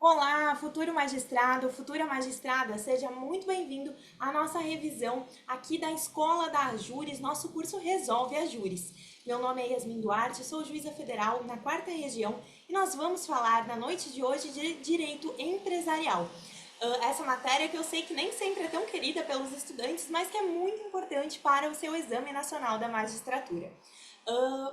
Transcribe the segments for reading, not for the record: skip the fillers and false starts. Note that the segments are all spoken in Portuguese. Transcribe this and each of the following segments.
Olá, futuro magistrado, futura magistrada, seja muito bem-vindo à nossa revisão aqui da Escola da Ajures, nosso curso Resolve Ajures. Meu nome é Yasmin Duarte, sou juíza federal na 4ª Região e nós vamos falar na noite de hoje de Direito Empresarial. Essa matéria que eu sei que nem sempre é tão querida pelos estudantes, mas que é muito importante para o seu Exame Nacional da Magistratura.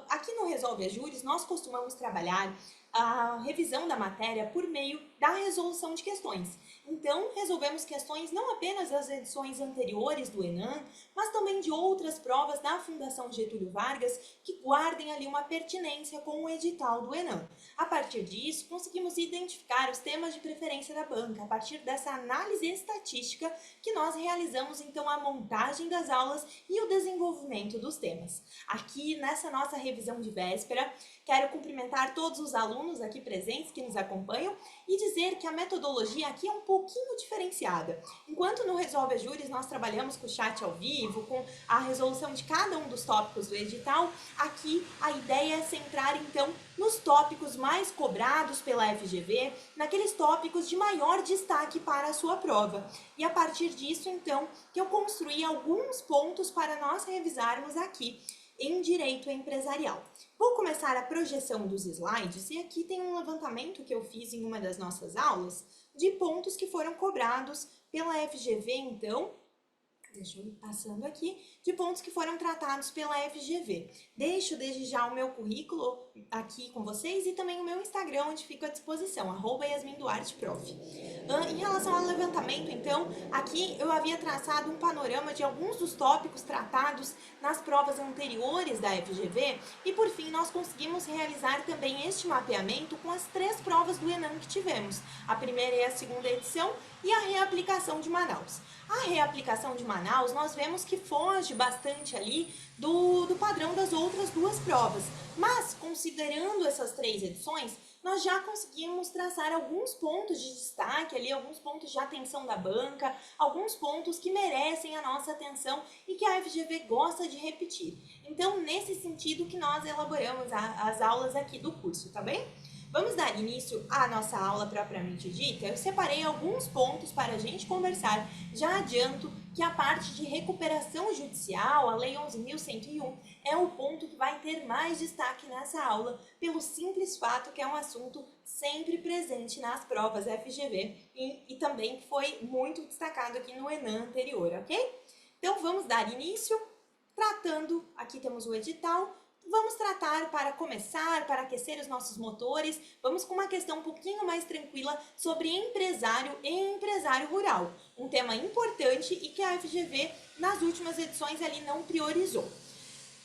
Aqui no Resolve Ajures, nós costumamos trabalhar a revisão da matéria por meio da resolução de questões. Então, resolvemos questões não apenas das edições anteriores do ENAM, mas também de outras provas da Fundação Getúlio Vargas que guardem ali uma pertinência com o edital do ENAM. A partir disso, conseguimos identificar os temas de preferência da banca. A partir dessa análise estatística que nós realizamos, então, a montagem das aulas e o desenvolvimento dos temas. Aqui, nessa nossa revisão de véspera, quero cumprimentar todos os alunos aqui presentes que nos acompanham e dizer que a metodologia aqui é um pouquinho diferenciada. Enquanto no Resolve Ajures nós trabalhamos com o chat ao vivo, com a resolução de cada um dos tópicos do edital, aqui a ideia é centrar então nos tópicos mais cobrados pela FGV, naqueles tópicos de maior destaque para a sua prova. E a partir disso então que eu construí alguns pontos para nós revisarmos aqui em Direito Empresarial. Vou começar a projeção dos slides e aqui tem um levantamento que eu fiz em uma das nossas aulas de pontos que foram cobrados pela FGV, então, deixa eu ir passando aqui, de pontos que foram tratados pela FGV. Deixo desde já o meu currículo aqui com vocês e também o meu Instagram, onde fica à disposição, @yasminduarteprof. Em relação ao levantamento, então, aqui eu havia traçado um panorama de alguns dos tópicos tratados nas provas anteriores da FGV e, por fim, nós conseguimos realizar também este mapeamento com as 3 provas do ENAM que tivemos, a primeira e a segunda edição e a reaplicação de Manaus. A reaplicação de Manaus, nós vemos que foge bastante ali do padrão das outras 2 provas, mas considerando essas 3 edições, nós já conseguimos traçar alguns pontos de destaque ali, alguns pontos de atenção da banca, alguns pontos que merecem a nossa atenção e que a FGV gosta de repetir. Então, nesse sentido que nós elaboramos as aulas aqui do curso, tá bem? Vamos dar início à nossa aula propriamente dita. Eu separei alguns pontos para a gente conversar. Já adianto que a parte de recuperação judicial, a Lei 11.101, é o ponto que vai ter mais destaque nessa aula, pelo simples fato que é um assunto sempre presente nas provas FGV e também foi muito destacado aqui no ENAM anterior, ok? Então vamos dar início tratando, aqui temos o edital. Vamos tratar, para começar, para aquecer os nossos motores, vamos com uma questão um pouquinho mais tranquila sobre empresário e empresário rural. Um tema importante e que a FGV, nas últimas edições, ali não priorizou.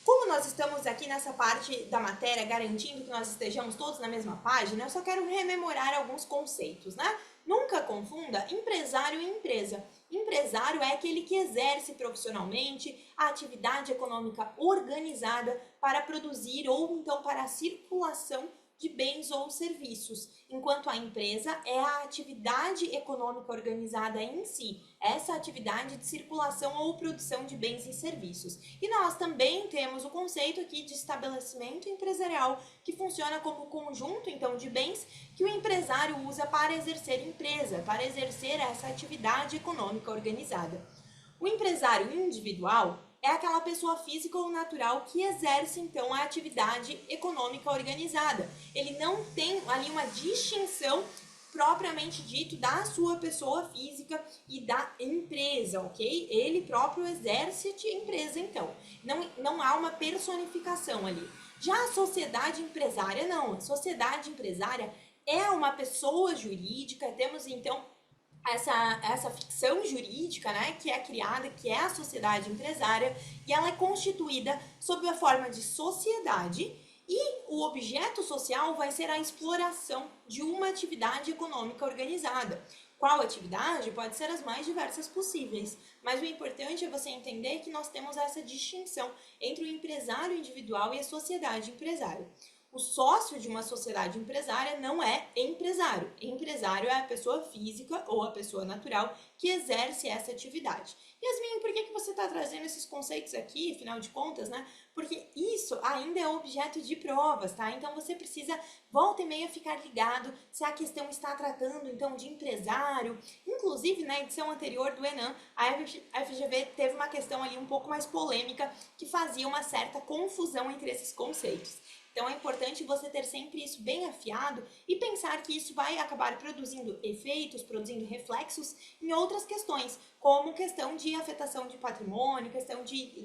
Como nós estamos aqui nessa parte da matéria, garantindo que nós estejamos todos na mesma página, eu só quero rememorar alguns conceitos, né? Nunca confunda empresário e empresa. Empresário é aquele que exerce profissionalmente a atividade econômica organizada para produzir ou então para a circulação de bens ou serviços, enquanto a empresa é a atividade econômica organizada em si, essa atividade de circulação ou produção de bens e serviços. E nós também temos o conceito aqui de estabelecimento empresarial, que funciona como conjunto, então, de bens que o empresário usa para exercer empresa, para exercer essa atividade econômica organizada. O empresário individual é aquela pessoa física ou natural que exerce, então, a atividade econômica organizada. Ele não tem ali uma distinção propriamente dito da sua pessoa física e da empresa, ok? Ele próprio exerce a empresa, então. Não há uma personificação ali. Já a sociedade empresária, não. A sociedade empresária é uma pessoa jurídica, temos, então, essa ficção jurídica, né, que é criada, que é a sociedade empresária, e ela é constituída sob a forma de sociedade, e o objeto social vai ser a exploração de uma atividade econômica organizada. Qual atividade? Pode ser as mais diversas possíveis, mas o importante é você entender que nós temos essa distinção entre o empresário individual e a sociedade empresária. O sócio de uma sociedade empresária não é empresário. Empresário é a pessoa física ou a pessoa natural que exerce essa atividade. Yasmin, por que você está trazendo esses conceitos aqui, afinal de contas, né? Porque isso ainda é objeto de provas, tá? Então você precisa, volta e meia, ficar ligado se a questão está tratando, então, de empresário. Inclusive, na edição anterior do Enem, a FGV teve uma questão ali um pouco mais polêmica que fazia uma certa confusão entre esses conceitos. Então é importante você ter sempre isso bem afiado e pensar que isso vai acabar produzindo efeitos, produzindo reflexos em outras questões, como questão de afetação de patrimônio, questão de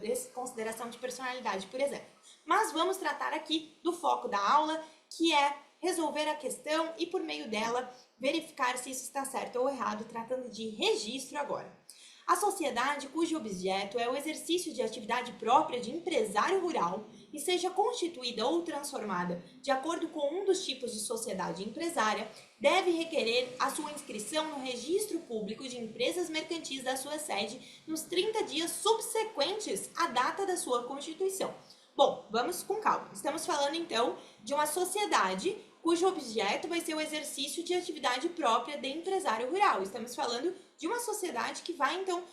desconsideração de personalidade, por exemplo. Mas vamos tratar aqui do foco da aula, que é resolver a questão e, por meio dela, verificar se isso está certo ou errado, tratando de registro agora. A sociedade cujo objeto é o exercício de atividade própria de empresário rural e seja constituída ou transformada de acordo com um dos tipos de sociedade empresária, deve requerer a sua inscrição no registro público de empresas mercantis da sua sede nos 30 dias subsequentes à data da sua constituição. Bom, vamos com calma. Estamos falando então de uma sociedade cujo objeto vai ser o exercício de atividade própria de empresário rural. Estamos falando de uma sociedade que vai, então,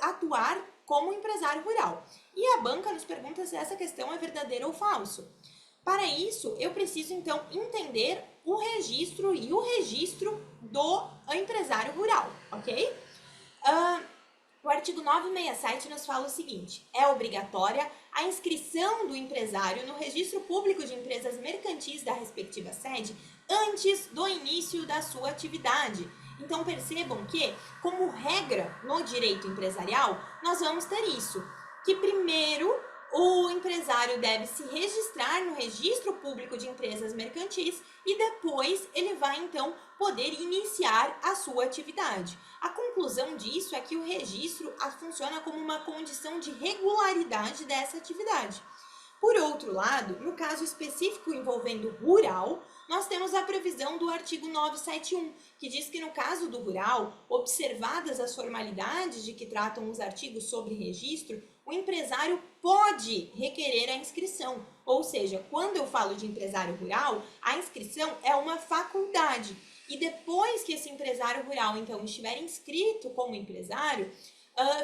atuar como empresário rural. E a banca nos pergunta se essa questão é verdadeira ou falso. Para isso, eu preciso, então, entender o registro e o registro do empresário rural, ok? O artigo 967 nos fala o seguinte: é obrigatória a inscrição do empresário no registro público de empresas mercantis da respectiva sede antes do início da sua atividade. Então percebam que, como regra no direito empresarial, nós vamos ter isso, que primeiro o empresário deve se registrar no registro público de empresas mercantis e depois ele vai então poder iniciar a sua atividade. A conclusão disso é que o registro funciona como uma condição de regularidade dessa atividade. Por outro lado, no caso específico envolvendo rural, nós temos a previsão do artigo 971, que diz que no caso do rural, observadas as formalidades de que tratam os artigos sobre registro, o empresário pode requerer a inscrição. Ou seja, quando eu falo de empresário rural, a inscrição é uma faculdade. E depois que esse empresário rural, então, estiver inscrito como empresário,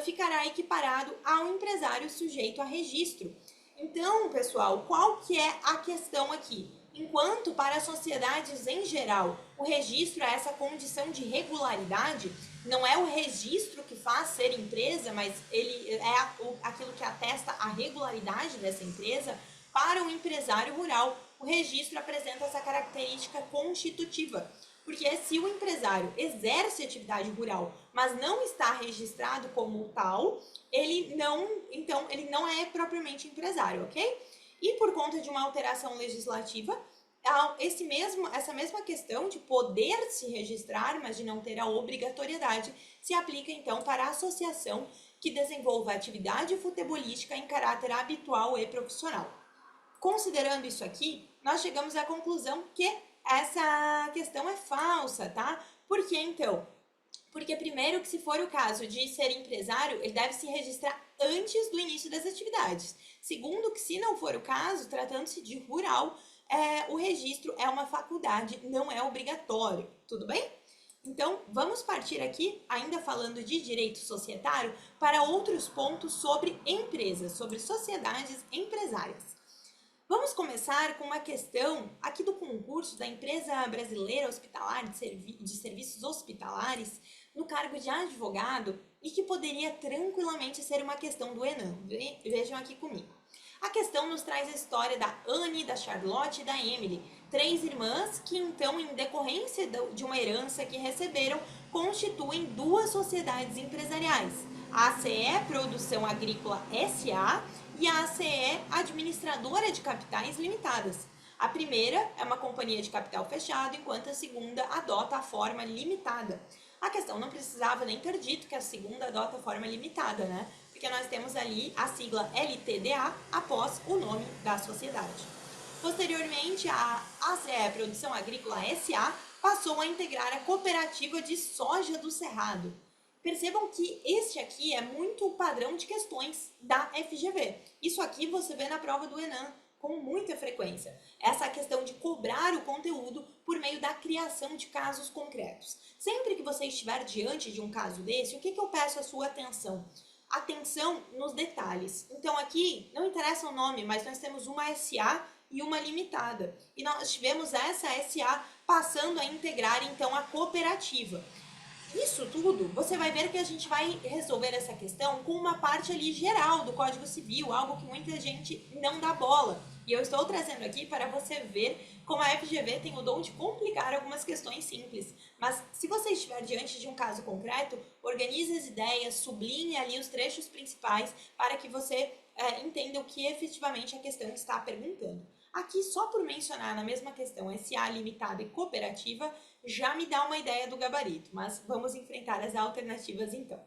ficará equiparado ao empresário sujeito a registro. Então, pessoal, qual que é a questão aqui? Enquanto para as sociedades em geral o registro é essa condição de regularidade, não é o registro que faz ser empresa, mas ele é aquilo que atesta a regularidade dessa empresa. Para o empresário rural, o registro apresenta essa característica constitutiva. Porque se o empresário exerce atividade rural, mas não está registrado como tal, ele não é propriamente empresário, ok? E por conta de uma alteração legislativa, essa mesma questão de poder se registrar, mas de não ter a obrigatoriedade, se aplica então para a associação que desenvolva atividade futebolística em caráter habitual e profissional. Considerando isso aqui, nós chegamos à conclusão que essa questão é falsa, tá? Por que então? Porque primeiro que se for o caso de ser empresário, ele deve se registrar antes do início das atividades. Segundo que se não for o caso, tratando-se de rural, o registro é uma faculdade, não é obrigatório, tudo bem? Então, vamos partir aqui, ainda falando de direito societário, para outros pontos sobre empresas, sobre sociedades empresárias. Vamos começar com uma questão aqui do concurso da Empresa Brasileira Hospitalar de Serviços Hospitalares no cargo de advogado e que poderia tranquilamente ser uma questão do Enem. Vejam aqui comigo. A questão nos traz a história da Anne, da Charlotte e da Emily, 3 irmãs que então, em decorrência de uma herança que receberam, constituem 2 sociedades empresariais, a ACE Produção Agrícola S.A. e a ACE Administradora de Capitais Limitadas. A primeira é uma companhia de capital fechado, enquanto a segunda adota a forma limitada. A questão não precisava nem ter dito que a segunda adota a forma limitada, né? Porque nós temos ali a sigla LTDA após o nome da sociedade. Posteriormente, a ACE Produção Agrícola S.A. passou a integrar a Cooperativa de Soja do Cerrado. Percebam que este aqui é muito o padrão de questões da FGV. Isso aqui você vê na prova do Enem. com muita frequência. Essa questão de cobrar o conteúdo por meio da criação de casos concretos. Sempre que você estiver diante de um caso desse, o que eu peço a sua atenção? Atenção nos detalhes. Então aqui, não interessa o nome, mas nós temos uma SA e uma limitada. E nós tivemos essa SA passando a integrar então a cooperativa. Isso tudo, você vai ver que a gente vai resolver essa questão com uma parte ali geral do Código Civil, algo que muita gente não dá bola. E eu estou trazendo aqui para você ver como a FGV tem o dom de complicar algumas questões simples. Mas se você estiver diante de um caso concreto, organize as ideias, sublinhe ali os trechos principais para que você entenda o que efetivamente a questão está perguntando. Aqui, só por mencionar na mesma questão SA limitada e cooperativa, já me dá uma ideia do gabarito, mas vamos enfrentar as alternativas então.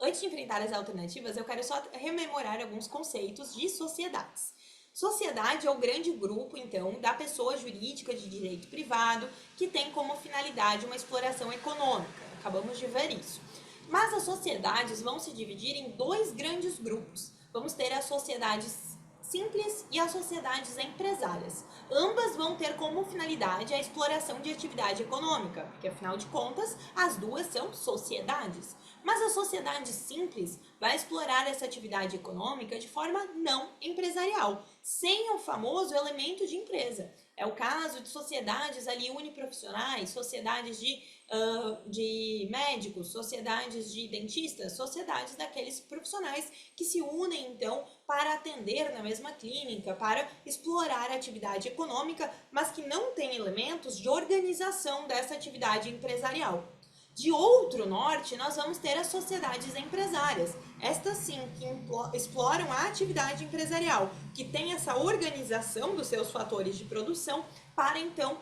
Antes de enfrentar as alternativas, eu quero só rememorar alguns conceitos de sociedades. Sociedade é o grande grupo, então, da pessoa jurídica de direito privado que tem como finalidade uma exploração econômica. Acabamos de ver isso. Mas as sociedades vão se dividir em dois grandes grupos. Vamos ter as sociedades simples e as sociedades empresárias. Ambas vão ter como finalidade a exploração de atividade econômica, porque afinal de contas, as duas são sociedades. Mas a sociedade simples vai explorar essa atividade econômica de forma não empresarial, sem o famoso elemento de empresa. É o caso de sociedades ali uniprofissionais, sociedades de médicos, sociedades de dentistas, sociedades daqueles profissionais que se unem então para atender na mesma clínica, para explorar a atividade econômica, mas que não tem elementos de organização dessa atividade empresarial. De outro norte, nós vamos ter as sociedades empresárias, estas sim que exploram a atividade empresarial, que tem essa organização dos seus fatores de produção para então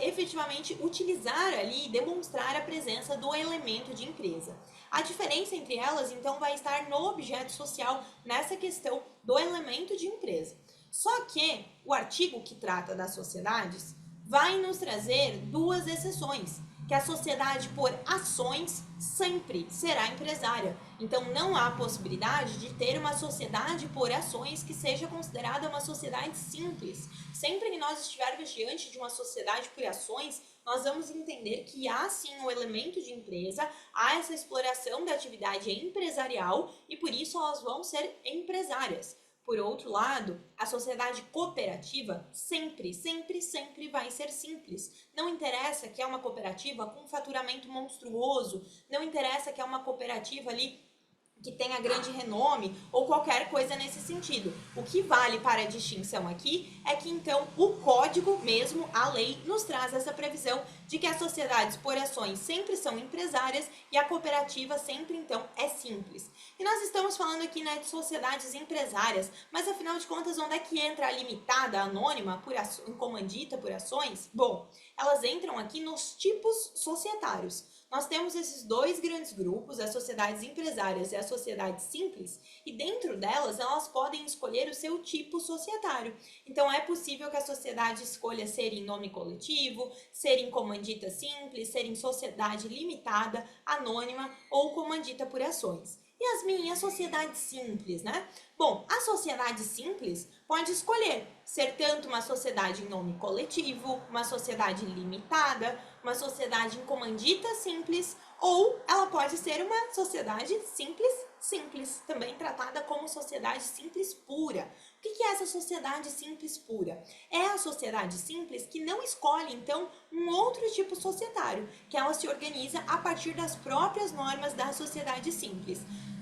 efetivamente utilizar ali e demonstrar a presença do elemento de empresa. A diferença entre elas então vai estar no objeto social, nessa questão do elemento de empresa. Só que o artigo que trata das sociedades vai nos trazer duas exceções, que a sociedade por ações sempre será empresária. Então, não há possibilidade de ter uma sociedade por ações que seja considerada uma sociedade simples. Sempre que nós estivermos diante de uma sociedade por ações, nós vamos entender que há sim o elemento de empresa, há essa exploração da atividade empresarial e por isso elas vão ser empresárias. Por outro lado, a sociedade cooperativa sempre vai ser simples. Não interessa que é uma cooperativa com faturamento monstruoso, não interessa que é uma cooperativa ali que tenha grande renome ou qualquer coisa nesse sentido. O que vale para a distinção aqui é que então o código mesmo, a lei, nos traz essa previsão de que as sociedades por ações sempre são empresárias e a cooperativa sempre então é simples. E nós estamos falando aqui, né, de sociedades empresárias, mas afinal de contas onde é que entra a limitada, a anônima, comandita por ações? Bom, elas entram aqui nos tipos societários. Nós temos esses dois grandes grupos, as sociedades empresárias e as sociedades simples, e dentro delas, elas podem escolher o seu tipo societário. Então, é possível que a sociedade escolha ser em nome coletivo, ser em comandita simples, ser em sociedade limitada, anônima ou comandita por ações. Yasmin, a sociedade simples, né? Bom, a sociedade simples pode escolher ser tanto uma sociedade em nome coletivo, uma sociedade limitada, uma sociedade em comandita simples, ou ela pode ser uma sociedade simples, também tratada como sociedade simples pura. O que é essa sociedade simples pura? É a sociedade simples que não escolhe, então, um outro tipo societário, que ela se organiza a partir das próprias normas da sociedade simples.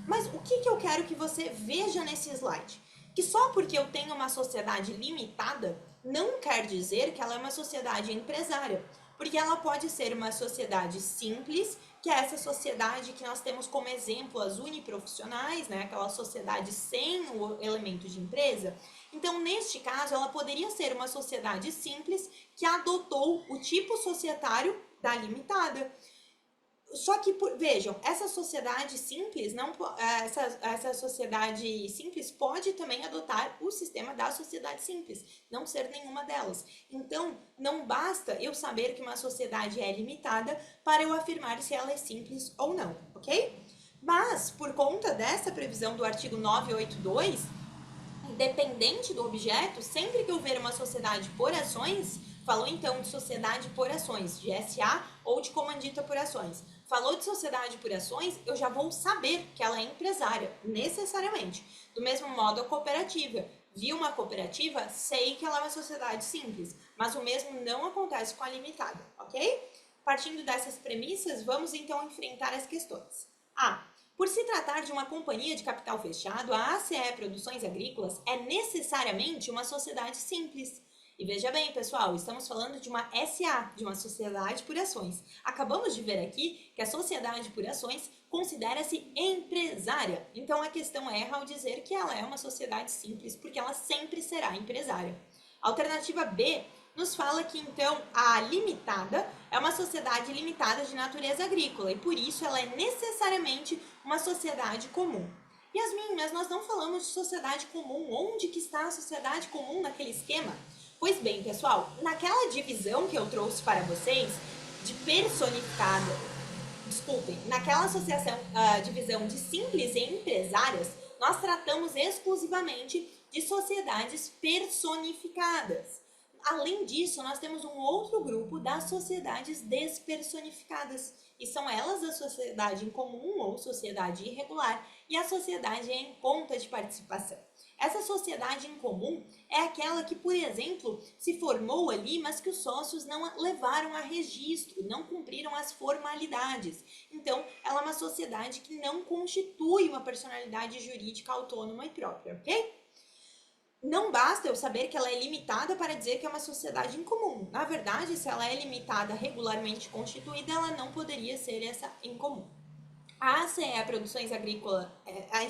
Mas o que eu quero que você veja nesse slide? Que só porque eu tenho uma sociedade limitada, não quer dizer que ela é uma sociedade empresária, porque ela pode ser uma sociedade simples, que é essa sociedade que nós temos como exemplo as uniprofissionais, né? Aquela sociedade sem o elemento de empresa. Então, neste caso, ela poderia ser uma sociedade simples que adotou o tipo societário da limitada. Só que, vejam, essa sociedade simples, essa sociedade simples pode também adotar o sistema da sociedade simples, não ser nenhuma delas. Então, não basta eu saber que uma sociedade é limitada para eu afirmar se ela é simples ou não, ok? Mas, por conta dessa previsão do artigo 982, Independente do objeto, sempre que eu ver uma sociedade por ações, falou então de sociedade por ações, de SA ou de comandita por ações. Falou de sociedade por ações, eu já vou saber que ela é empresária, necessariamente. Do mesmo modo, a cooperativa. Vi uma cooperativa, sei que ela é uma sociedade simples, mas o mesmo não acontece com a limitada, ok? Partindo dessas premissas, vamos então enfrentar as questões. Por se tratar de uma companhia de capital fechado, a ACE Produções Agrícolas é necessariamente uma sociedade simples. E veja bem, pessoal, estamos falando de uma SA, de uma sociedade por ações. Acabamos de ver aqui que a sociedade por ações considera-se empresária. Então a questão erra ao dizer que ela é uma sociedade simples, porque ela sempre será empresária. Alternativa B nos fala que, então, a limitada é uma sociedade limitada de natureza agrícola e, por isso, ela é necessariamente uma sociedade comum. Yasmin, mas nós não falamos de sociedade comum. Onde que está a sociedade comum naquele esquema? Pois bem, pessoal, naquela divisão que eu trouxe para vocês, de personificada, naquela divisão de simples e empresárias, nós tratamos exclusivamente de sociedades personificadas. Além disso, nós temos um outro grupo das sociedades despersonificadas, e são elas a sociedade em comum ou sociedade irregular e a sociedade em conta de participação. Essa sociedade em comum é aquela que, por exemplo, se formou ali, mas que os sócios não levaram a registro, não cumpriram as formalidades. Então, ela é uma sociedade que não constitui uma personalidade jurídica autônoma e própria, ok? Não basta eu saber que ela é limitada para dizer que é uma sociedade incomum. Na verdade, se ela é limitada regularmente constituída, ela não poderia ser essa incomum. A ACE Produções Agrícolas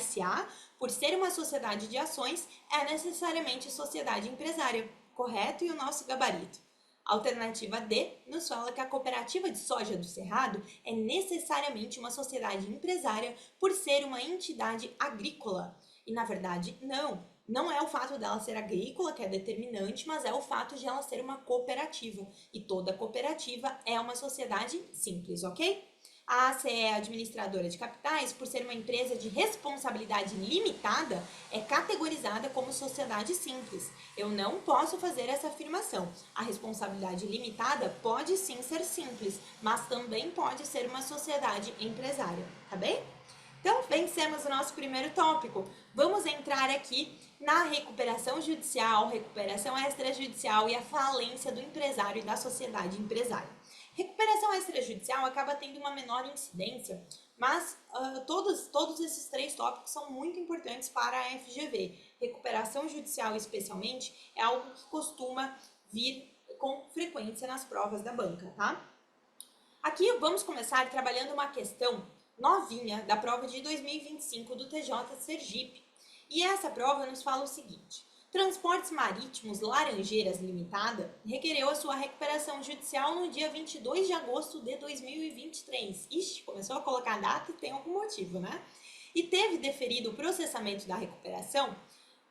SA, por ser uma sociedade de ações, é necessariamente sociedade empresária, correto? E o nosso gabarito. Alternativa D nos fala que a cooperativa de soja do Cerrado é necessariamente uma sociedade empresária por ser uma entidade agrícola. E na verdade, não. Não é o fato dela ser agrícola que é determinante, mas é o fato de ela ser uma cooperativa. E toda cooperativa é uma sociedade simples, ok? A ACE é administradora de capitais, por ser uma empresa de responsabilidade limitada, é categorizada como sociedade simples. Eu não posso fazer essa afirmação. A responsabilidade limitada pode sim ser simples, mas também pode ser uma sociedade empresária, tá bem? Então, vencemos o nosso primeiro tópico. Vamos entrar aqui na recuperação judicial, recuperação extrajudicial e a falência do empresário e da sociedade empresária. Recuperação extrajudicial acaba tendo uma menor incidência, mas todos esses três tópicos são muito importantes para a FGV. Recuperação judicial, especialmente, é algo que costuma vir com frequência nas provas da banca, tá? Aqui vamos começar trabalhando uma questão novinha da prova de 2025 do TJ Sergipe. E essa prova nos fala o seguinte: Transportes Marítimos Laranjeiras Limitada requereu a sua recuperação judicial no dia 22 de agosto de 2023. Ixi, começou a colocar a data e tem algum motivo, né? E teve deferido o processamento da recuperação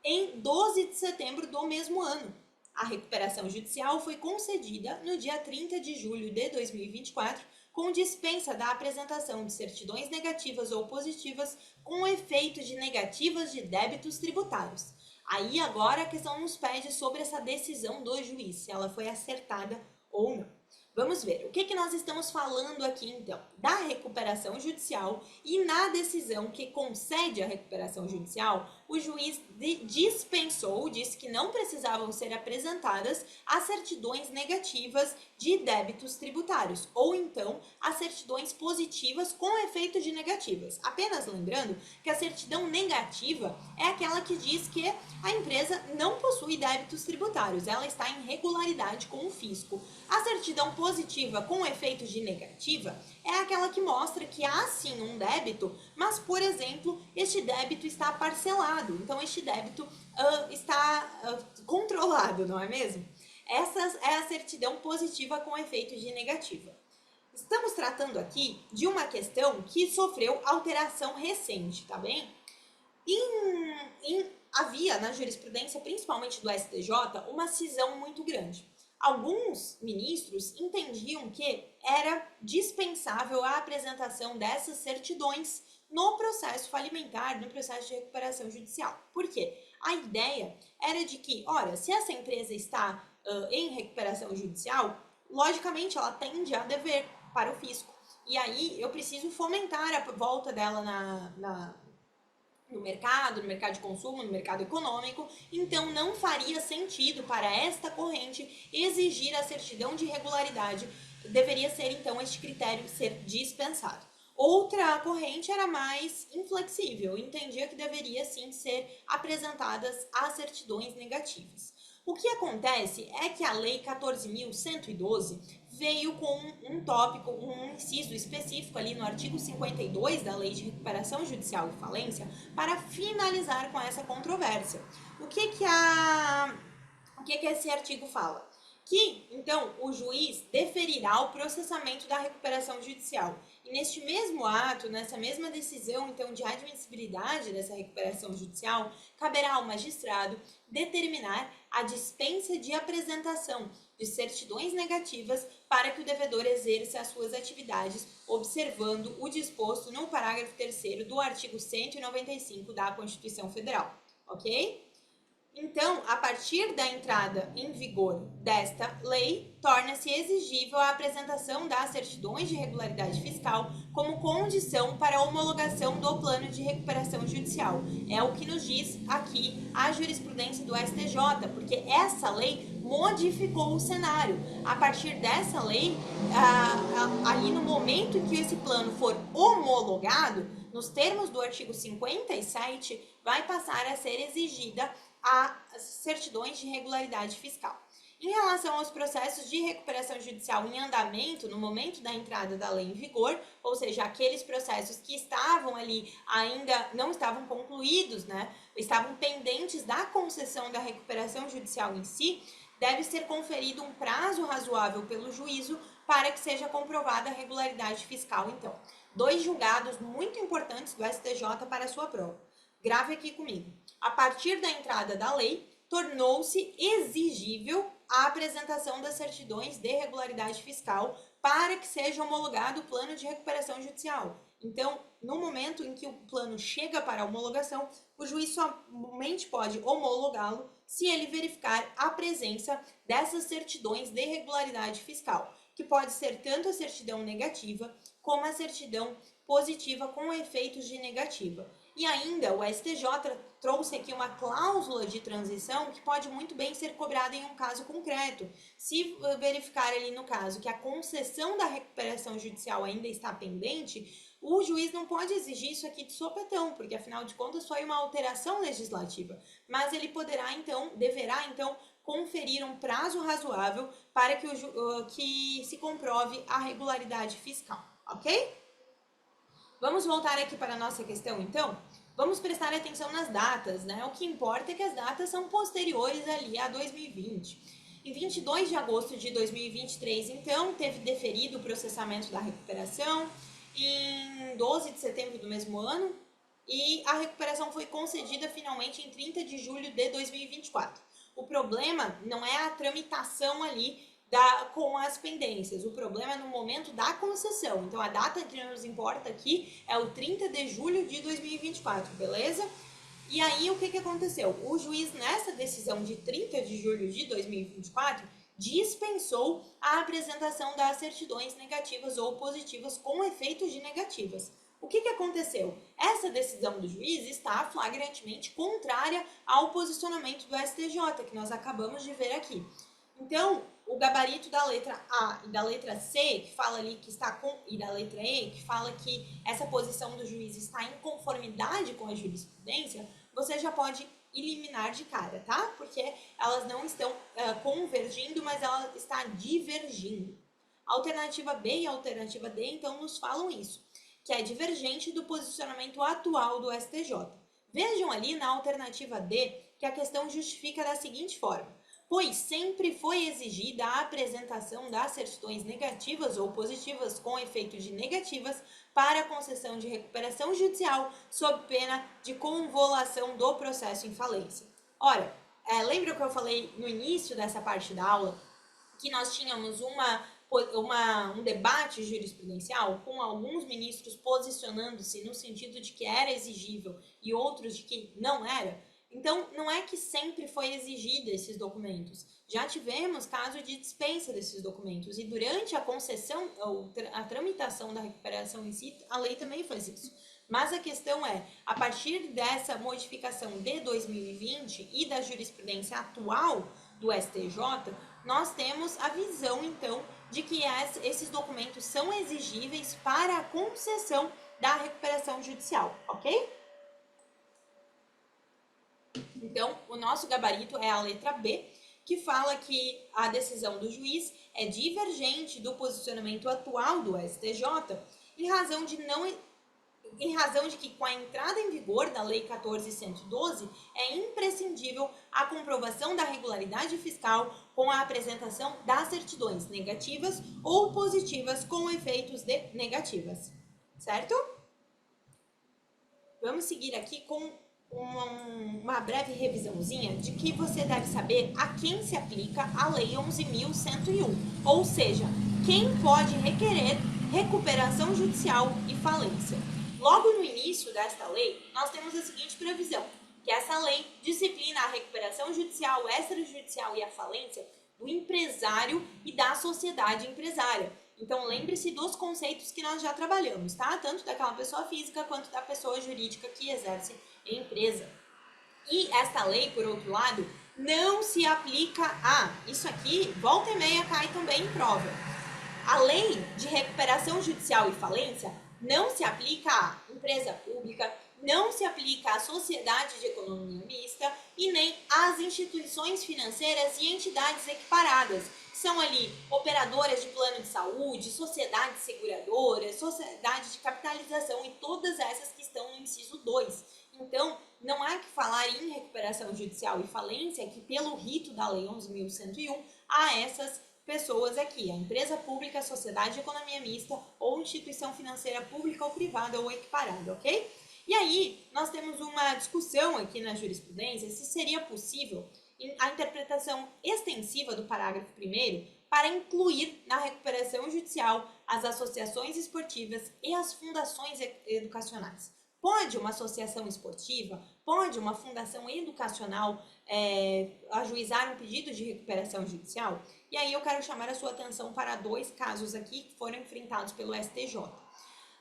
em 12 de setembro do mesmo ano. A recuperação judicial foi concedida no dia 30 de julho de 2024, com dispensa da apresentação de certidões negativas ou positivas com efeito de negativas de débitos tributários. Aí agora a questão nos pede sobre essa decisão do juiz, se ela foi acertada ou não. Vamos ver, o que nós estamos falando aqui então? Da recuperação judicial, e na decisão que concede a recuperação judicial, o juiz dispensou, disse que não precisavam ser apresentadas as certidões negativas de débitos tributários, ou então as certidões positivas com efeito de negativas. Apenas lembrando que a certidão negativa é aquela que diz que a empresa não possui débitos tributários, ela está em regularidade com o fisco. A certidão positiva com efeito de negativa é aquela que mostra que há sim um débito, mas, por exemplo, este débito está parcelado, então este débito está controlado, não é mesmo? Essa é a certidão positiva com efeito de negativa. Estamos tratando aqui de uma questão que sofreu alteração recente, tá bem? Havia na jurisprudência, principalmente do STJ, uma cisão muito grande. Alguns ministros entendiam que era dispensável a apresentação dessas certidões no processo falimentar, no processo de recuperação judicial. Por quê? A ideia era de que, ora, se essa empresa está em recuperação judicial, logicamente ela tende a dever para o fisco. E aí eu preciso fomentar a volta dela no mercado de consumo, no mercado econômico, então não faria sentido para esta corrente exigir a certidão de regularidade, deveria ser então este critério ser dispensado. Outra corrente era mais inflexível, entendia que deveria sim ser apresentadas as certidões negativas. O que acontece é que a Lei 14.112 veio com um tópico, um inciso específico ali no artigo 52 da Lei de Recuperação Judicial e Falência para finalizar com essa controvérsia. O que esse artigo fala? Que, então, o juiz deferirá o processamento da recuperação judicial. E neste mesmo ato, nessa mesma decisão, então, de admissibilidade dessa recuperação judicial, caberá ao magistrado determinar a dispensa de apresentação de certidões negativas para que o devedor exerça as suas atividades, observando o disposto no parágrafo 3º do artigo 195 da Constituição Federal, ok? Então, a partir da entrada em vigor desta lei, torna-se exigível a apresentação das certidões de regularidade fiscal como condição para a homologação do plano de recuperação judicial. É o que nos diz aqui a jurisprudência do STJ, porque essa lei modificou o cenário. A partir dessa lei, ali no momento em que esse plano for homologado, nos termos do artigo 57, vai passar a ser exigida as certidões de regularidade fiscal. Em relação aos processos de recuperação judicial em andamento no momento da entrada da lei em vigor, ou seja, aqueles processos que estavam ali ainda não estavam concluídos, né, estavam pendentes da concessão da recuperação judicial em si, deve ser conferido um prazo razoável pelo juízo para que seja comprovada a regularidade fiscal, então. 2 julgados muito importantes do STJ para a sua prova. Grave aqui comigo. A partir da entrada da lei, tornou-se exigível a apresentação das certidões de regularidade fiscal para que seja homologado o plano de recuperação judicial. Então, no momento em que o plano chega para a homologação, o juiz somente pode homologá-lo se ele verificar a presença dessas certidões de regularidade fiscal, que pode ser tanto a certidão negativa como a certidão positiva com efeitos de negativa. E ainda o STJ trouxe aqui uma cláusula de transição que pode muito bem ser cobrada em um caso concreto. Se verificar ali no caso que a concessão da recuperação judicial ainda está pendente, o juiz não pode exigir isso aqui de sopetão, porque afinal de contas foi uma alteração legislativa. Mas ele deverá então conferir um prazo razoável para que se comprove a regularidade fiscal, ok? Vamos voltar aqui para a nossa questão, então? Vamos prestar atenção nas datas, né? O que importa é que as datas são posteriores ali a 2020. Em 22 de agosto de 2023, então, teve deferido o processamento da recuperação. Em 12 de setembro do mesmo ano, e a recuperação foi concedida finalmente em 30 de julho de 2024. O problema não é a tramitação ali com as pendências, o problema é no momento da concessão. Então, a data que nos importa aqui é o 30 de julho de 2024, beleza? E aí, o que aconteceu? O juiz, nessa decisão de 30 de julho de 2024, dispensou a apresentação das certidões negativas ou positivas com efeitos de negativas. O que aconteceu? Essa decisão do juiz está flagrantemente contrária ao posicionamento do STJ, que nós acabamos de ver aqui. Então, o gabarito da letra A e da letra C, que fala ali que está e da letra E, que fala que essa posição do juiz está em conformidade com a jurisprudência, você já pode eliminar de cara, tá? Porque elas não estão convergindo, mas ela está divergindo. A alternativa B e a alternativa D, então, nos falam isso, que é divergente do posicionamento atual do STJ. Vejam ali na alternativa D que a questão justifica da seguinte forma: pois sempre foi exigida a apresentação das certidões negativas ou positivas com efeito de negativas para a concessão de recuperação judicial sob pena de convolução do processo em falência. Ora, lembra que eu falei no início dessa parte da aula que nós tínhamos um debate jurisprudencial com alguns ministros posicionando-se no sentido de que era exigível e outros de que não era? Então, não é que sempre foi exigida esses documentos. Já tivemos caso de dispensa desses documentos e durante a concessão ou a tramitação da recuperação em si, a lei também faz isso. Mas a questão é, a partir dessa modificação de 2020 e da jurisprudência atual do STJ, nós temos a visão, então, de que esses documentos são exigíveis para a concessão da recuperação judicial, ok? Então, o nosso gabarito é a letra B, que fala que a decisão do juiz é divergente do posicionamento atual do STJ, em razão de que, com a entrada em vigor da Lei 14.112, é imprescindível a comprovação da regularidade fiscal com a apresentação das certidões negativas ou positivas com efeitos de negativas, certo? Vamos seguir aqui com uma breve revisãozinha de que você deve saber a quem se aplica a Lei 11.101, ou seja, quem pode requerer recuperação judicial e falência. Logo no início desta lei, nós temos a seguinte previsão, que essa lei disciplina a recuperação judicial, extrajudicial e a falência do empresário e da sociedade empresária. Então, lembre-se dos conceitos que nós já trabalhamos, tá? Tanto daquela pessoa física quanto da pessoa jurídica que exerce em empresa. E esta lei, por outro lado, não se aplica a... Isso aqui, volta e meia, cai também em prova. A lei de recuperação judicial e falência não se aplica à empresa pública, não se aplica à sociedade de economia mista e nem às instituições financeiras e entidades equiparadas. São ali operadoras de plano de saúde, sociedades seguradoras, sociedades de capitalização e todas essas que estão no inciso 2. Então, não há que falar em recuperação judicial e falência que pelo rito da Lei 11.101 há essas pessoas aqui, a empresa pública, a sociedade de economia mista ou instituição financeira pública ou privada ou equiparada, ok? E aí, nós temos uma discussão aqui na jurisprudência se seria possível a interpretação extensiva do parágrafo 1º para incluir na recuperação judicial as associações esportivas e as fundações educacionais. Pode uma associação esportiva, pode uma fundação educacional ajuizar um pedido de recuperação judicial? E aí eu quero chamar a sua atenção para 2 casos aqui que foram enfrentados pelo STJ.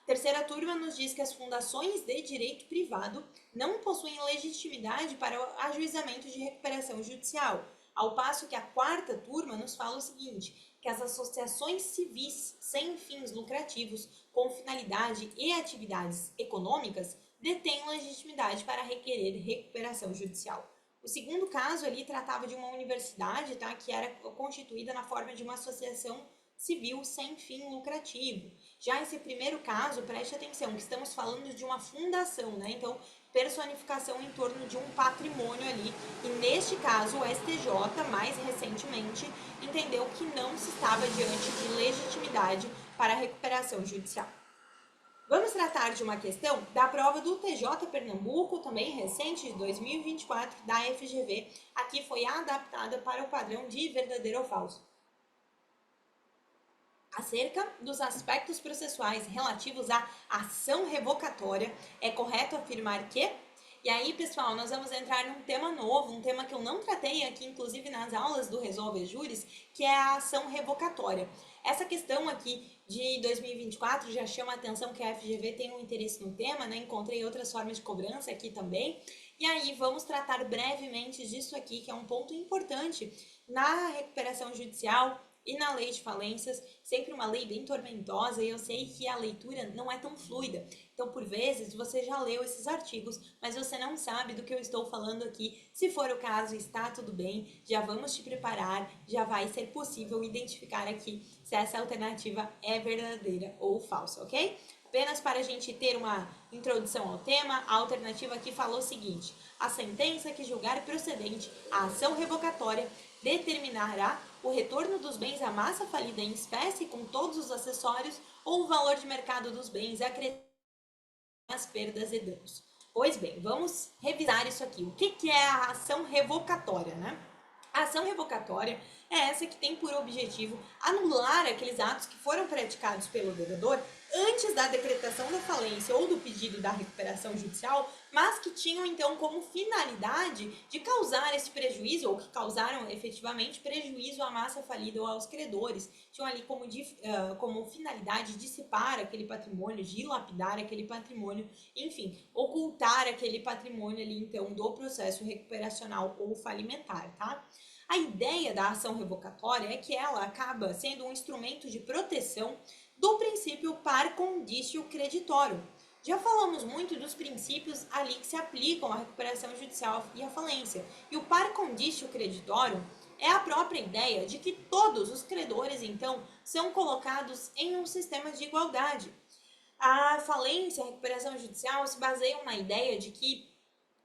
Terceira turma nos diz que as fundações de direito privado não possuem legitimidade para o ajuizamento de recuperação judicial, ao passo que a 4ª turma nos fala o seguinte, que as associações civis sem fins lucrativos, com finalidade e atividades econômicas, detêm legitimidade para requerer recuperação judicial. O segundo caso ali tratava de uma universidade, tá, que era constituída na forma de uma associação civil sem fim lucrativo. Já esse primeiro caso, preste atenção, que estamos falando de uma fundação, né? Então, personificação em torno de um patrimônio ali. E neste caso, o STJ, mais recentemente, entendeu que não se estava diante de legitimidade para a recuperação judicial. Vamos tratar de uma questão da prova do TJ Pernambuco, também recente, de 2024, da FGV. Aqui foi adaptada para o padrão de verdadeiro ou falso. Acerca dos aspectos processuais relativos à ação revocatória, é correto afirmar que... E aí, pessoal, nós vamos entrar num tema novo, um tema que eu não tratei aqui, inclusive nas aulas do Resolve Júris, que é a ação revocatória. Essa questão aqui de 2024 já chama a atenção que a FGV tem um interesse no tema, né? Encontrei outras formas de cobrança aqui também. E aí, vamos tratar brevemente disso aqui, que é um ponto importante na recuperação judicial e na lei de falências, sempre uma lei bem tormentosa, e eu sei que a leitura não é tão fluida. Então, por vezes, você já leu esses artigos, mas você não sabe do que eu estou falando aqui. Se for o caso, está tudo bem, já vamos te preparar, já vai ser possível identificar aqui se essa alternativa é verdadeira ou falsa, ok? Apenas para a gente ter uma introdução ao tema, a alternativa aqui falou o seguinte: a sentença que julgar procedente a ação revocatória determinará o retorno dos bens à massa falida em espécie com todos os acessórios ou o valor de mercado dos bens acrescido às perdas e danos. Pois bem, vamos revisar isso aqui. O que é a ação revocatória, né? A ação revocatória é essa que tem por objetivo anular aqueles atos que foram praticados pelo devedor antes da decretação da falência ou do pedido da recuperação judicial, mas que tinham então como finalidade de causar esse prejuízo, ou que causaram efetivamente prejuízo à massa falida ou aos credores, tinham ali como finalidade dissipar aquele patrimônio, dilapidar aquele patrimônio, enfim, ocultar aquele patrimônio ali então do processo recuperacional ou falimentar, tá? A ideia da ação revocatória é que ela acaba sendo um instrumento de proteção do princípio par condicio creditório. Já falamos muito dos princípios ali que se aplicam à recuperação judicial e à falência. E o par condicio creditório é a própria ideia de que todos os credores, então, são colocados em um sistema de igualdade. A falência e a recuperação judicial se baseiam na ideia de que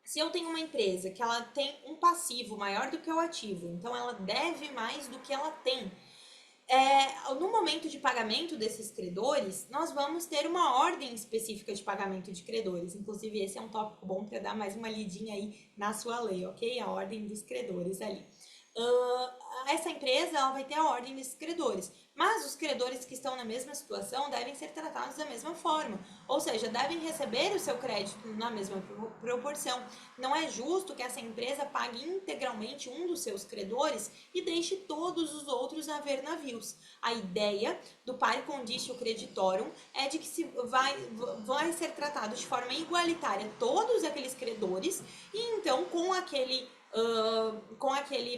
se eu tenho uma empresa que ela tem um passivo maior do que o ativo, então ela deve mais do que ela tem, no momento de pagamento desses credores, nós vamos ter uma ordem específica de pagamento de credores. Inclusive, esse é um tópico bom para dar mais uma lidinha aí na sua lei, ok? A ordem dos credores ali. Essa empresa ela vai ter a ordem desses credores, mas os credores que estão na mesma situação devem ser tratados da mesma forma, ou seja, devem receber o seu crédito na mesma proporção. Não é justo que essa empresa pague integralmente um dos seus credores e deixe todos os outros a ver navios. A ideia do pari condicio creditorum é de que vai ser tratado de forma igualitária todos aqueles credores e então com aquele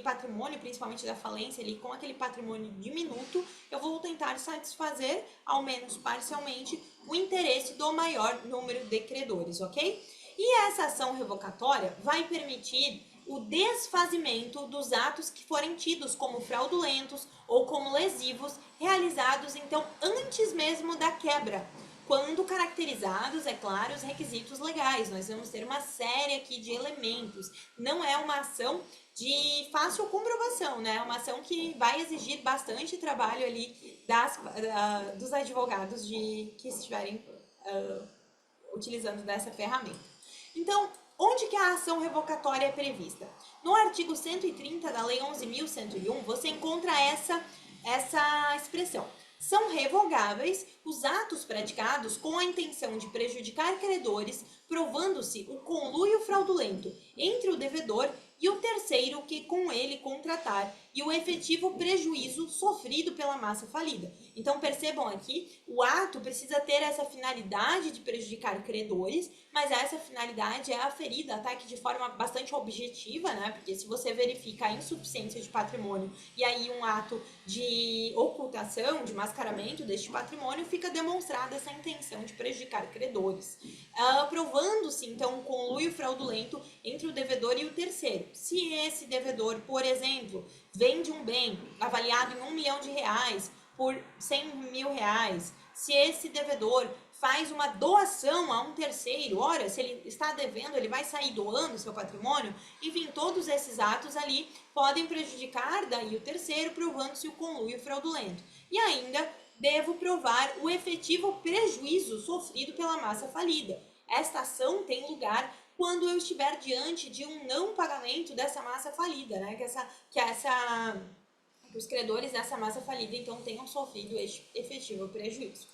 patrimônio, principalmente da falência ali, com aquele patrimônio diminuto, eu vou tentar satisfazer, ao menos parcialmente, o interesse do maior número de credores, ok? E essa ação revocatória vai permitir o desfazimento dos atos que forem tidos como fraudulentos ou como lesivos, realizados, então, antes mesmo da quebra, quando caracterizados, é claro, os requisitos legais. Nós vamos ter uma série aqui de elementos. Não é uma ação de fácil comprovação, né? É uma ação que vai exigir bastante trabalho ali dos advogados que estiverem utilizando dessa ferramenta. Então, onde que a ação revocatória é prevista? No artigo 130 da Lei 11.101, você encontra essa expressão. São revogáveis os atos praticados com a intenção de prejudicar credores, provando-se o conluio fraudulento entre o devedor e o terceiro que com ele contratar e o efetivo prejuízo sofrido pela massa falida. Então percebam aqui, o ato precisa ter essa finalidade de prejudicar credores, mas essa finalidade é aferida até que de forma bastante objetiva, né? Porque se você verifica a insuficiência de patrimônio e aí um ato de ocultação, de mascaramento deste patrimônio, fica demonstrada essa intenção de prejudicar credores, provando-se então um conluio fraudulento entre o devedor e o terceiro. Se esse devedor, por exemplo, vende um bem avaliado em R$1 milhão por R$100 mil, se esse devedor faz uma doação a um terceiro, ora, se ele está devendo, ele vai sair doando seu patrimônio, enfim, todos esses atos ali podem prejudicar daí o terceiro, provando-se o conluio fraudulento. E ainda devo provar o efetivo prejuízo sofrido pela massa falida. Esta ação tem lugar quando eu estiver diante de um não pagamento dessa massa falida, né? Que os credores dessa massa falida, então, tenham sofrido este efetivo prejuízo.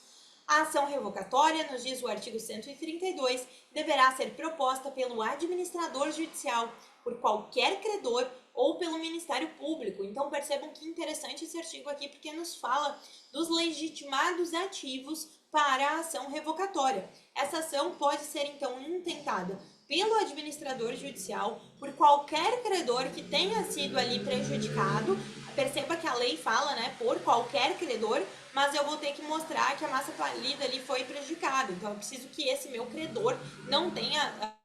A ação revocatória, nos diz o artigo 132, deverá ser proposta pelo administrador judicial, por qualquer credor ou pelo Ministério Público. Então, percebam que interessante esse artigo aqui, porque nos fala dos legitimados ativos para a ação revocatória. Essa ação pode ser, então, intentada pelo administrador judicial, por qualquer credor que tenha sido ali prejudicado. Perceba que a lei fala, né, por qualquer credor, mas eu vou ter que mostrar que a massa falida ali foi prejudicada. Então, eu preciso que esse meu credor não tenha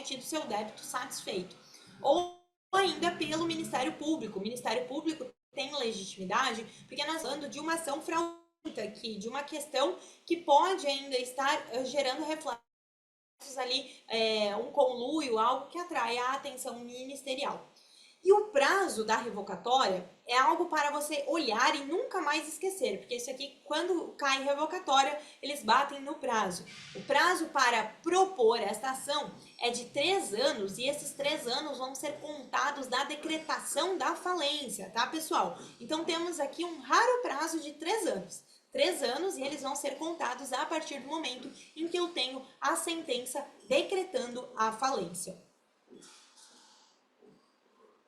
tido seu débito satisfeito. Ou ainda pelo Ministério Público. O Ministério Público tem legitimidade, porque nós estamos falando de uma ação fraudulenta aqui, de uma questão que pode ainda estar gerando reflexos ali, um conluio, algo que atrai a atenção ministerial. E o prazo da revocatória é algo para você olhar e nunca mais esquecer, porque isso aqui, quando cai em revocatória, eles batem no prazo. O prazo para propor esta ação é de 3 anos, e esses 3 anos vão ser contados da decretação da falência, tá, pessoal? Então, temos aqui um raro prazo de 3 anos. 3 anos e eles vão ser contados a partir do momento em que eu tenho a sentença decretando a falência.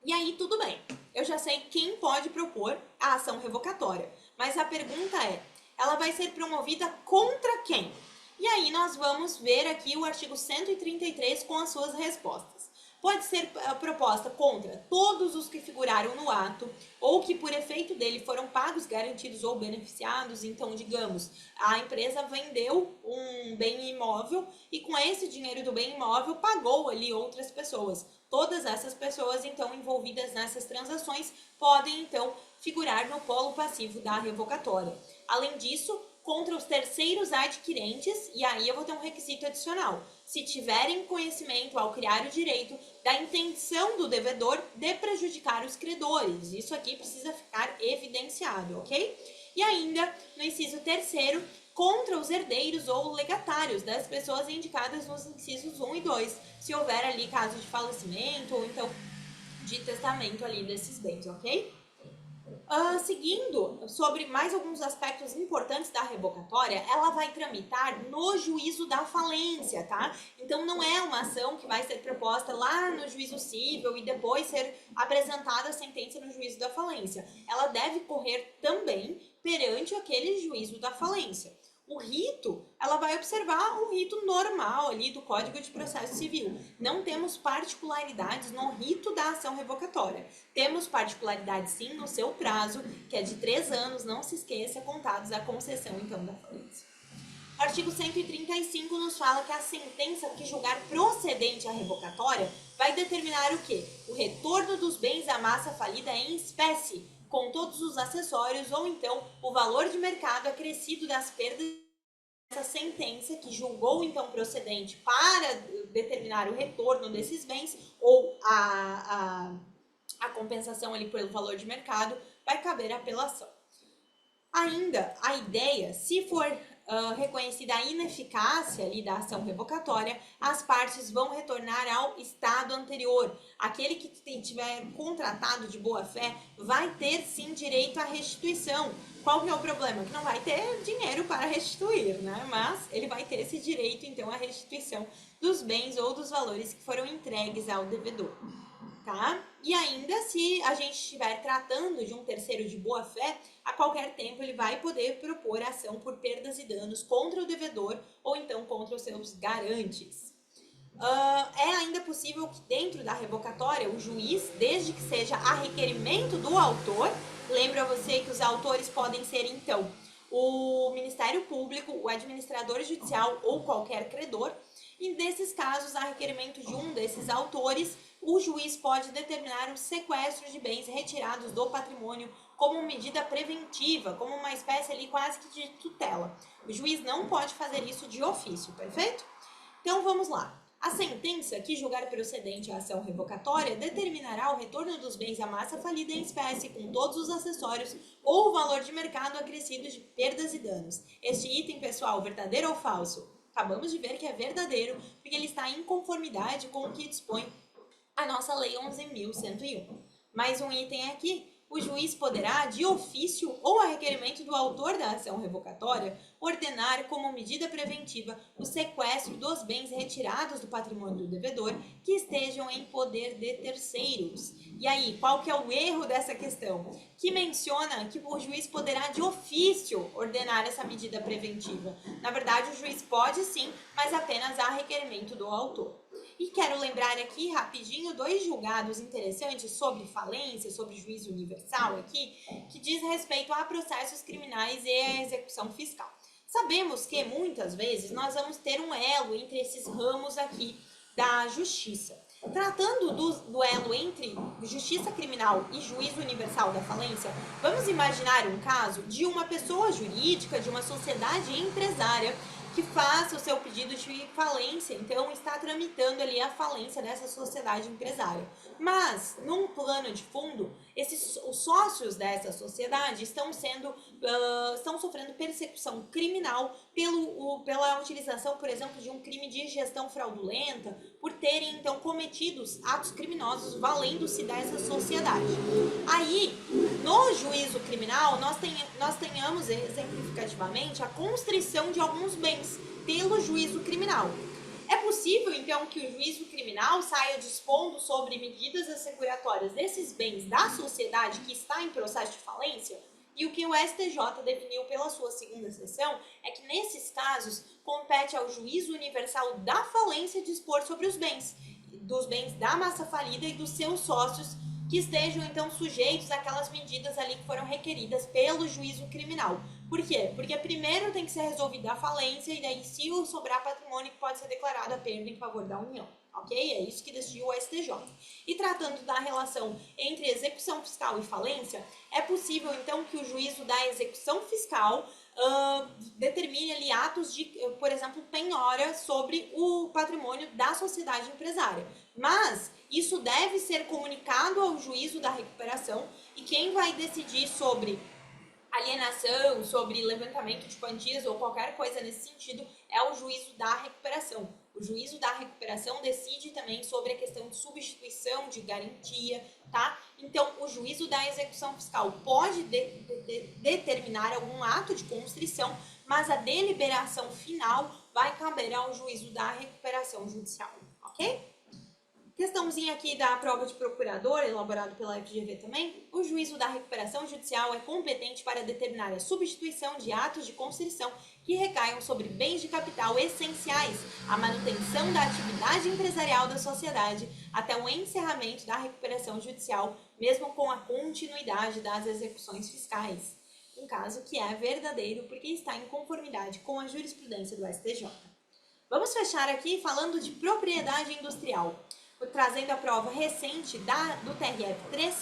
E aí, tudo bem, eu já sei quem pode propor a ação revocatória, mas a pergunta é, ela vai ser promovida contra quem? E aí nós vamos ver aqui o artigo 133 com as suas respostas. Pode ser proposta contra todos os que figuraram no ato ou que por efeito dele foram pagos, garantidos ou beneficiados. Então, digamos, a empresa vendeu um bem imóvel e com esse dinheiro do bem imóvel pagou ali outras pessoas. Todas essas pessoas, então, envolvidas nessas transações podem, então, figurar no polo passivo da revocatória. Além disso, contra os terceiros adquirentes, e aí eu vou ter um requisito adicional. Se tiverem conhecimento ao criar o direito da intenção do devedor de prejudicar os credores. Isso aqui precisa ficar evidenciado, ok? E ainda, no inciso 3º, contra os herdeiros ou legatários das pessoas indicadas nos incisos 1 e 2, se houver ali caso de falecimento ou então de testamento ali desses bens, ok? Seguindo sobre mais alguns aspectos importantes da revocatória, ela vai tramitar no juízo da falência, tá? Então não é uma ação que vai ser proposta lá no juízo cível e depois ser apresentada a sentença no juízo da falência. Ela deve correr também perante aquele juízo da falência. O rito, ela vai observar o rito normal ali do Código de Processo Civil. Não temos particularidades no rito da ação revocatória. Temos particularidades sim no seu prazo, que é de 3 anos, não se esqueça, contados a concessão então da falência. O artigo 135 nos fala que a sentença que julgar procedente a revocatória vai determinar o quê? O retorno dos bens à massa falida em espécie, com todos os acessórios ou então o valor de mercado acrescido das perdas. Essa sentença que julgou então procedente para determinar o retorno desses bens ou a compensação ali pelo valor de mercado vai caber a apelação. Ainda a ideia, se for reconhecida a ineficácia ali da ação revocatória, as partes vão retornar ao estado anterior. Aquele que tiver contratado de boa fé vai ter sim direito à restituição. Qual que é o problema? Que não vai ter dinheiro para restituir, né? Mas ele vai ter esse direito então à restituição dos bens ou dos valores que foram entregues ao devedor. Tá? E ainda se a gente estiver tratando de um terceiro de boa fé, a qualquer tempo ele vai poder propor ação por perdas e danos contra o devedor ou então contra os seus garantes. É ainda possível que dentro da revocatória o juiz, desde que seja a requerimento do autor, lembro a você que os autores podem ser então o Ministério Público, o administrador judicial ou qualquer credor, e nesses casos, a requerimento de um desses autores, o juiz pode determinar o sequestro de bens retirados do patrimônio como medida preventiva, como uma espécie ali quase que de tutela. O juiz não pode fazer isso de ofício, perfeito? Então vamos lá. A sentença que julgar procedente a ação revocatória determinará o retorno dos bens à massa falida em espécie com todos os acessórios ou o valor de mercado acrescido de perdas e danos. Este item, pessoal, verdadeiro ou falso? Acabamos de ver que é verdadeiro, porque ele está em conformidade com o que dispõe a nossa Lei 11.101. Mais um item aqui. O juiz poderá, de ofício ou a requerimento do autor da ação revocatória, ordenar como medida preventiva o sequestro dos bens retirados do patrimônio do devedor que estejam em poder de terceiros. E aí, qual que é o erro dessa questão? Que menciona que o juiz poderá, de ofício, ordenar essa medida preventiva. Na verdade, o juiz pode sim, mas apenas a requerimento do autor. E quero lembrar aqui rapidinho 2 julgados interessantes sobre falência, sobre juízo universal aqui, que diz respeito a processos criminais e a execução fiscal. Sabemos que muitas vezes nós vamos ter um elo entre esses ramos aqui da justiça. Tratando do elo entre justiça criminal e juízo universal da falência, vamos imaginar um caso de uma pessoa jurídica, de uma sociedade empresária, que faça o seu pedido de falência, então está tramitando ali a falência dessa sociedade empresária. Mas, num plano de fundo, os sócios dessa sociedade estão sendo estão sofrendo persecução criminal pela utilização, por exemplo, de um crime de gestão fraudulenta, por terem, então, cometido atos criminosos valendo-se dessa sociedade. Aí, no juízo criminal, nós tenhamos exemplificativamente a constrição de alguns bens pelo juízo criminal. É possível, então, que o juízo criminal saia dispondo sobre medidas asseguratórias desses bens da sociedade que está em processo de falência? E o que o STJ definiu pela sua segunda seção é que, nesses casos, compete ao juízo universal da falência dispor sobre os bens, dos bens da massa falida e dos seus sócios que estejam, então, sujeitos àquelas medidas ali que foram requeridas pelo juízo criminal. Por quê? Porque primeiro tem que ser resolvida a falência e daí, se sobrar patrimônio, pode ser declarada a perda em favor da União. Ok? É isso que decidiu o STJ. E tratando da relação entre execução fiscal e falência, é possível, então, que o juízo da execução fiscal determine ali atos de, por exemplo, penhora sobre o patrimônio da sociedade empresária. Mas isso deve ser comunicado ao juízo da recuperação e quem vai decidir sobre alienação, sobre levantamento de quantias ou qualquer coisa nesse sentido é o juízo da recuperação. O juízo da recuperação decide também sobre a questão de substituição, de garantia, tá? Então, o juízo da execução fiscal pode determinar algum ato de constrição, mas a deliberação final vai caber ao juízo da recuperação judicial, ok? Questãozinha aqui da prova de procurador, elaborado pela FGV também. O juízo da recuperação judicial é competente para determinar a substituição de atos de constrição que recaiam sobre bens de capital essenciais à manutenção da atividade empresarial da sociedade até o encerramento da recuperação judicial, mesmo com a continuidade das execuções fiscais. Um caso que é verdadeiro porque está em conformidade com a jurisprudência do STJ. Vamos fechar aqui falando de propriedade industrial, trazendo a prova recente do TRF3,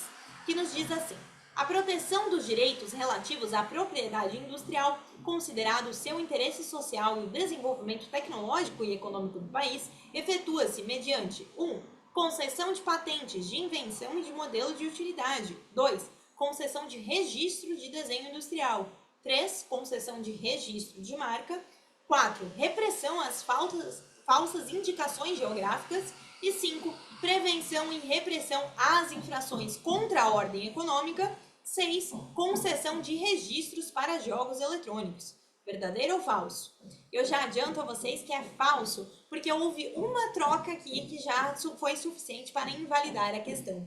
que nos diz assim: a proteção dos direitos relativos à propriedade industrial, considerado o seu interesse social e o desenvolvimento tecnológico e econômico do país, efetua-se mediante 1. Concessão de patentes de invenção e de modelo de utilidade. 2. Concessão de registro de desenho industrial. 3. Concessão de registro de marca. 4. Repressão às falsas indicações geográficas. E 5. Prevenção e repressão às infrações contra a ordem econômica. 6. Concessão de registros para jogos eletrônicos. Verdadeiro ou falso? Eu já adianto a vocês que é falso, porque houve uma troca aqui que já foi suficiente para invalidar a questão.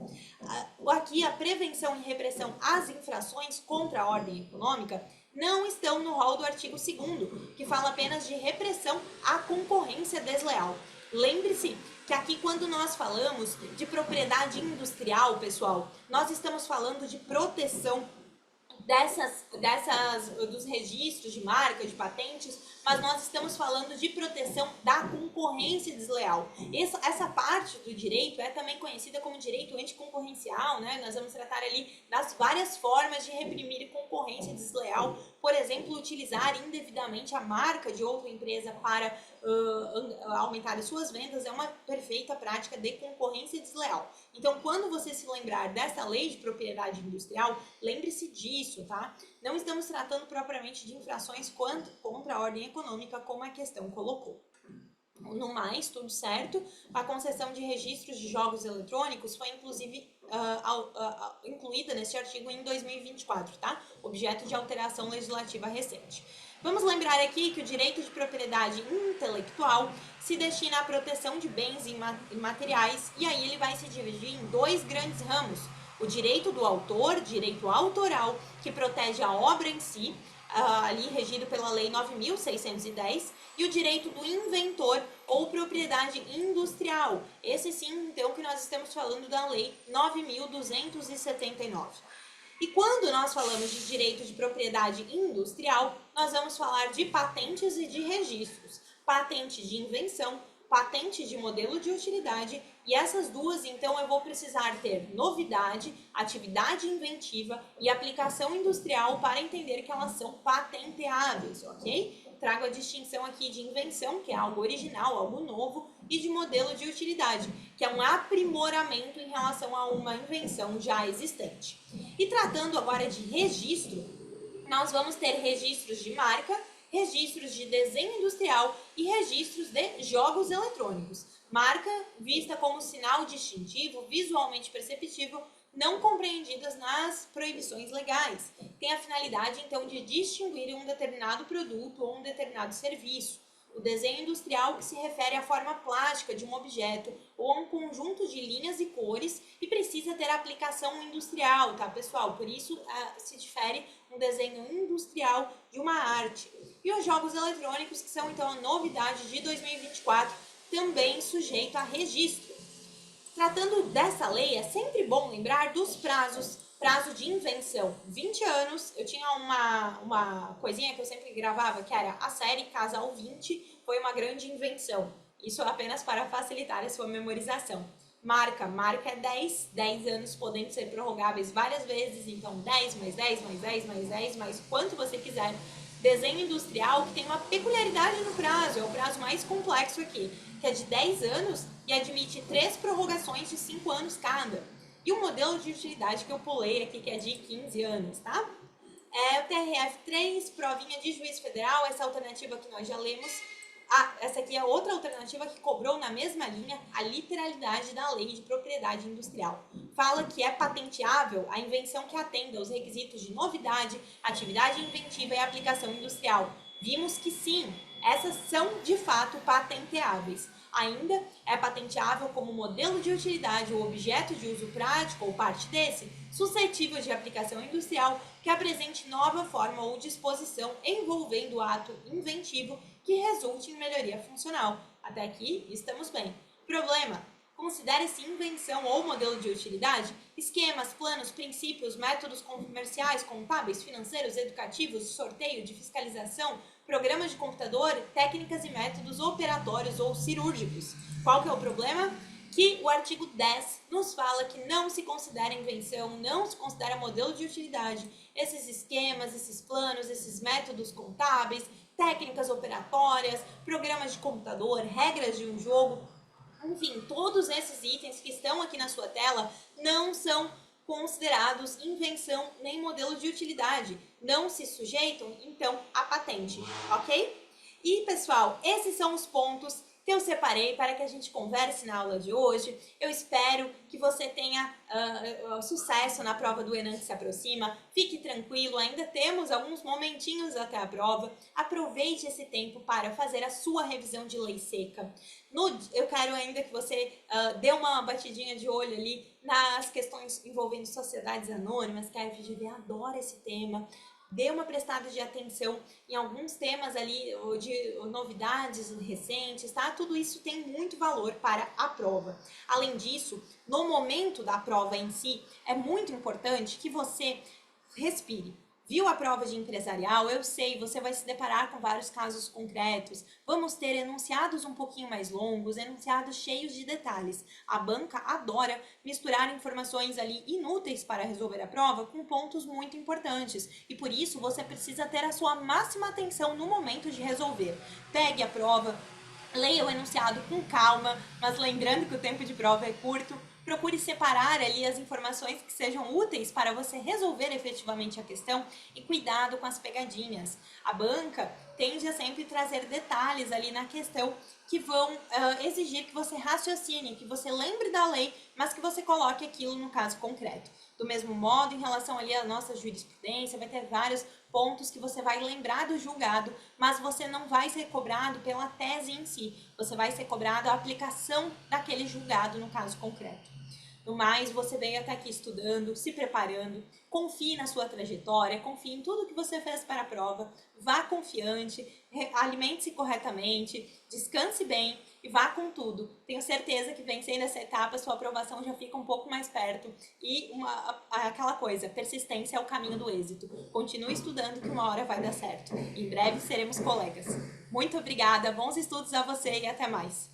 Aqui, a prevenção e repressão às infrações contra a ordem econômica não estão no rol do artigo 2º, que fala apenas de repressão à concorrência desleal. Lembre-se que aqui, quando nós falamos de propriedade industrial, pessoal, nós estamos falando de proteção dos registros de marca, de patentes, mas nós estamos falando de proteção da concorrência desleal. Essa parte do direito é também conhecida como direito anticoncorrencial, né? Nós vamos tratar ali das várias formas de reprimir concorrência desleal, por exemplo, utilizar indevidamente a marca de outra empresa para aumentar as suas vendas é uma perfeita prática de concorrência desleal. Então, quando você se lembrar dessa lei de propriedade industrial, lembre-se disso, tá? Não estamos tratando propriamente de infrações contra a ordem econômica, como a questão colocou. No mais, tudo certo, a concessão de registros de jogos eletrônicos foi inclusive incluída neste artigo em 2024, tá? Objeto de alteração legislativa recente. Vamos lembrar aqui que o direito de propriedade intelectual se destina à proteção de bens imateriais e aí ele vai se dividir em dois grandes ramos. O direito do autor, direito autoral, que protege a obra em si, ali regido pela Lei 9.610, e o direito do inventor ou propriedade industrial. Esse sim, então, que nós estamos falando da Lei 9.279. E quando nós falamos de direito de propriedade industrial, nós vamos falar de patentes e de registros. Patente de invenção, patente de modelo de utilidade, e essas duas, então, eu vou precisar ter novidade, atividade inventiva e aplicação industrial para entender que elas são patenteáveis, ok? Trago a distinção aqui de invenção, que é algo original, algo novo, e de modelo de utilidade, que é um aprimoramento em relação a uma invenção já existente. E tratando agora de registro, Nós vamos ter registros de marca, registros de desenho industrial e registros de jogos eletrônicos. Marca vista como sinal distintivo, visualmente perceptível, não compreendidas nas proibições legais. Tem a finalidade, então, de distinguir um determinado produto ou um determinado serviço. O desenho industrial que se refere à forma plástica de um objeto ou a um conjunto de linhas e cores e precisa ter aplicação industrial, tá, pessoal? Por isso, se difere um desenho industrial de uma arte. E os jogos eletrônicos, que são, então, a novidade de 2024, também sujeito a registro. Tratando dessa lei, é sempre bom lembrar dos prazos. Prazo de invenção, 20 anos. Eu tinha uma coisinha que eu sempre gravava, que era a série Casal 20, foi uma grande invenção. Isso apenas para facilitar a sua memorização. Marca é 10 anos, podendo ser prorrogáveis várias vezes, então 10 mais 10 mais 10 mais 10 mais quanto você quiser. Desenho industrial, que tem uma peculiaridade no prazo, é o prazo mais complexo aqui, que é de 10 anos e admite 3 prorrogações de 5 anos cada. E o modelo de utilidade que eu pulei aqui, que é de 15 anos, tá? É o TRF3, provinha de juiz federal, essa alternativa que nós já lemos. Essa aqui é outra alternativa que cobrou na mesma linha a literalidade da lei de propriedade industrial. Fala que é patenteável a invenção que atenda aos requisitos de novidade, atividade inventiva e aplicação industrial. Vimos que sim, essas são de fato patenteáveis. Ainda é patenteável como modelo de utilidade ou objeto de uso prático ou parte desse, suscetível de aplicação industrial que apresente nova forma ou disposição envolvendo o ato inventivo que resulte em melhoria funcional. Até aqui, estamos bem. Problema: considere-se invenção ou modelo de utilidade esquemas, planos, princípios, métodos comerciais, contábeis, financeiros, educativos, de sorteio, de fiscalização, programas de computador, técnicas e métodos operatórios ou cirúrgicos. Qual que é o problema? Que o artigo 10 nos fala que não se considera invenção, não se considera modelo de utilidade esses esquemas, esses planos, esses métodos contábeis, técnicas operatórias, programas de computador, regras de um jogo. Enfim, todos esses itens que estão aqui na sua tela não são considerados invenção nem modelo de utilidade. Não se sujeitam, então, à patente, ok? E, pessoal, esses são os pontos que eu separei para que a gente converse na aula de hoje. Eu espero que você tenha sucesso na prova do Enem que se aproxima. Fique tranquilo, ainda temos alguns momentinhos até a prova. Aproveite esse tempo para fazer a sua revisão de lei seca. Eu quero ainda que você dê uma batidinha de olho ali nas questões envolvendo sociedades anônimas, que a FGV adora esse tema. Dê uma prestada de atenção em alguns temas ali de novidades recentes, tá? Tudo isso tem muito valor para a prova. Além disso, no momento da prova em si, é muito importante que você respire. Viu a prova de empresarial? Eu sei, você vai se deparar com vários casos concretos. Vamos ter enunciados um pouquinho mais longos, enunciados cheios de detalhes. A banca adora misturar informações ali inúteis para resolver a prova com pontos muito importantes. E por isso você precisa ter a sua máxima atenção no momento de resolver. Pegue a prova, leia o enunciado com calma, mas lembrando que o tempo de prova é curto. Procure separar ali as informações que sejam úteis para você resolver efetivamente a questão e cuidado com as pegadinhas. A banca tende a sempre trazer detalhes ali na questão que vão exigir que você raciocine, que você lembre da lei, mas que você coloque aquilo no caso concreto. Do mesmo modo, em relação ali à nossa jurisprudência, vai ter vários pontos que você vai lembrar do julgado, mas você não vai ser cobrado pela tese em si, você vai ser cobrado a aplicação daquele julgado no caso concreto. No mais, você veio até aqui estudando, se preparando, confie na sua trajetória, confie em tudo que você fez para a prova, vá confiante, alimente-se corretamente, descanse bem e vá com tudo. Tenho certeza que vencendo essa etapa, sua aprovação já fica um pouco mais perto e aquela coisa, persistência é o caminho do êxito. Continue estudando que uma hora vai dar certo. Em breve seremos colegas. Muito obrigada, bons estudos a você e até mais.